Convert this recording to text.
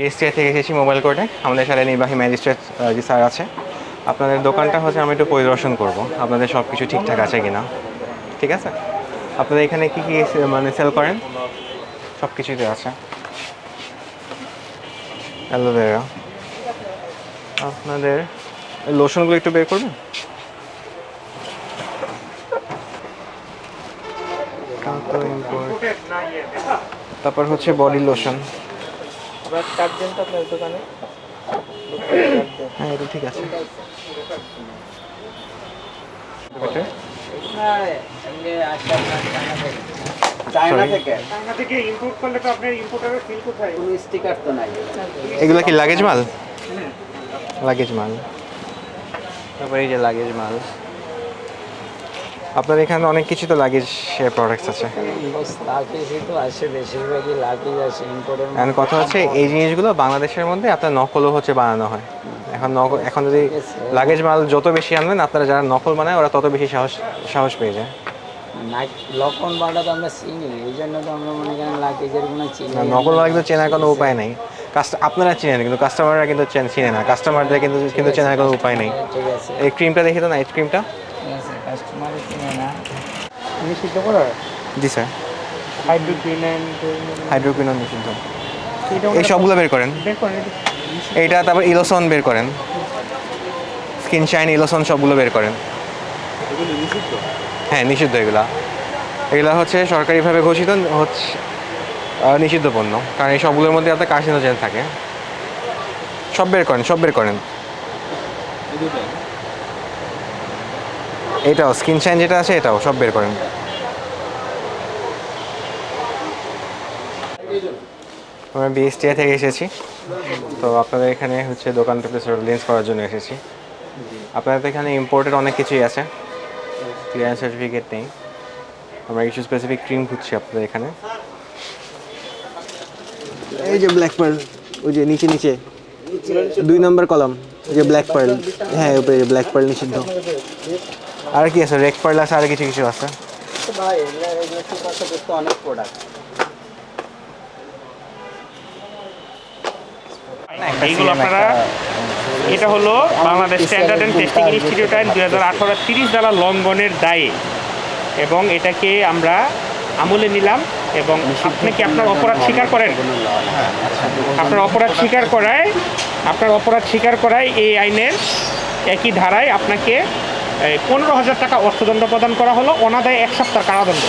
STI থেকে এসেছি mobile কোর্টে। আমাদের সাথে নির্বাহী ম্যাজিস্ট্রেট জি স্যার আছে। আপনাদের দোকানটা হচ্ছে আমি একটু পরিদর্শন করব, আপনাদের সব কিছু ঠিকঠাক আছে কিনা। ঠিক আছে, আপনাদের এখানে কী কী মানে সেল করেন? সব কিছুই তো আছে। অ্যালোভেরা, আপনাদের লোশনগুলো একটু বের করবেন। তারপর হচ্ছে বডি লোশন। হ্যাঁ, এটা ঠিক আছে। এগুলো কি লাগেজ মাল? লাগেজ মাল। তারপরে এই যে লাগেজ মাল। আপনার এখানে অনেক কিছু তো লাগেজ প্রোডাক্টস আছে। এখন কথা হচ্ছে এই জিনিসগুলো বাংলাদেশের মধ্যে আপনার নকলও হচ্ছে বানানো হয়। এখন যদি লাগেজ মাল যত বেশি আনবেন, আপনারা যারা নকল বানায় ওরা তত বেশি সাহস পেয়ে যায়। লক্ষণ বাড়া তো আমরা চিনি, এই জন্য তো আমরা মনে করেন লাগেজের কোনো চিনি। নকল মাল কিন্তু চেনার কোনো উপায় নেই। আপনারা চিনেন কিন্তু কাস্টমাররা কিন্তু চিনে না। কাস্টমারদের কিন্তু চেনার কোনো উপায় নেই। ঠিক আছে, এই ক্রিমটা দেখি তো, নাইট ক্রিমটা। ঠিক আছে, কাস্টমারই চিনে না। নিষিদ্ধ করা? জি স্যার। হাইড্রোকুইনন নিষিদ্ধ। এই সবগুলো বের করেন। এইটা, তারপর ইলোসন বের করেন, স্কিন শাইন, ইলোসন সবগুলো বের করেন। হ্যাঁ, নিষিদ্ধ। এগুলা হচ্ছে সরকারিভাবে ঘোষিত হচ্ছে নিষিদ্ধ পণ্য, কারণ এই সবগুলোর মধ্যে আপনার কার্সিনোজেন থাকে। সব বের করেন। এটাও স্কিন শাইন যেটা আছে, এটাও সব বের করেন। আমরা বিএসটিআই থেকে এসেছি, তো আপনাদের এখানে হচ্ছে দোকানটাতে সার্ভিলেন্স করার জন্য এসেছি। আপনাদের তো এখানে ইম্পোর্টেড অনেক কিছুই আছে, ক্লিয়ারেন্স সার্টিফিকেট নেই। আমরা কিছু স্পেসিফিক ক্রিম খুঁজছি আপনাদের এখানে। এই যে ব্ল্যাক পার্ল, ওই যে নিচে 2 নম্বর কলাম, ওই যে ব্ল্যাক পার্ল। হ্যাঁ, উপরে ব্ল্যাক পার্ল নিষিদ্ধ। আর কি আছে? রেড পার্ল আছে, আর কিছু আছে। অনেক প্রোডাক্ট এইগুলো আপনারা, এটা হলো Bangladesh standard and testing institute আইন 2018 30 দ্বারা লঙ্ঘনের দায়ে, এবং এটাকে আমরা আমলে নিলাম। এবং আপনি কি আপনার অপরাধ স্বীকার করেন? আপনার অপরাধ স্বীকার করায় এই আইনের একই ধারায় আপনাকে 15,000 টাকা অর্থদণ্ড প্রদান করা হলো, অনাদায়ে 1 সপ্তাহ কারাদণ্ড।